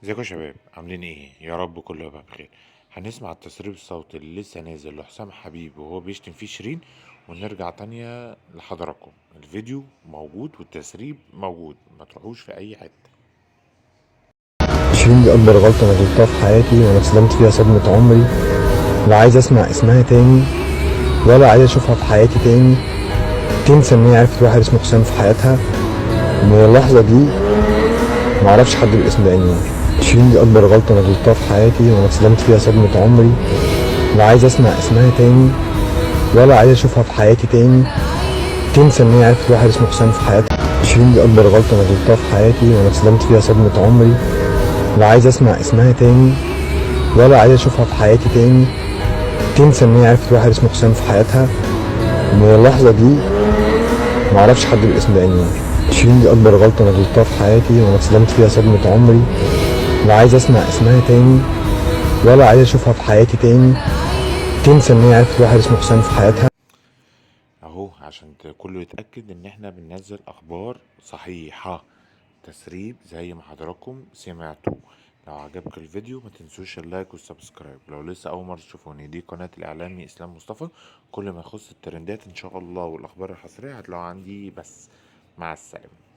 ازيكم يا شباب، عاملين ايه؟ يا رب كله يبقى بخير. هنسمع التسريب الصوتي اللي لسه نازل لحسام حبيب وهو بيشتم فيه شيرين، ونرجع تانية لحضراتكم. الفيديو موجود والتسريب موجود، ما تروحوش في اي حتة. شيرين دي أكبر غلطة أنا غلطتها في حياتي، وأنا اتصدمت فيها صدمة عمري. لا عايز أسمع اسمها تاني، ولا عايز أشوفها في حياتي تاني. تنسى إن هي عرفت واحد اسمه حسام في حياتها. ومن اللحظة دي معرفش حد بالاسم ده أنيمور. شيرين دي أكبر غلطة أنا غلطتها في حياتي، وأنا اتصدمت فيها صدمة عمري. لا عايز أسمع اسمها تاني، ولا عايز أشوفها في حياتي تاني. تنسى إن هي عرفت واحد اسمه حسام في حياتها. شيرين دي أكبر غلطة أنا غلطتها في حياتي، وأنا اتصدمت فيها صدمة عمري. لا عايز أسمع اسمها تاني، ولا عايز أشوفها في حياتي تاني. تنسى ان هي عرفت واحد اسمه حسام في حياتها. ومن اللحظة دي معرفش حد بالاسم ده انيمور. شيرين دي اكبر غلطة انا غلطتها في حياتي، وانا اتصدمت فيها صدمة عمري. لا عايز اسمع اسمها تاني، ولا عايز اشوفها في حياتي تاني. تنسى ان هي عرفت واحد اسمه حسام في حياتها. اهو عشان كله يتأكد ان احنا بننزل اخبار صحيحة، تسريب زي ما حضراتكم سمعتوا. لو عجبك الفيديو ما تنسوش اللايك والسبسكرايب. لو لسه اول مرة تشوفوني، دي قناة الاعلامي اسلام مصطفى. كل ما يخص الترندات ان شاء الله والاخبار الحصرية هتلاقوها عندي. بس مع السلامة.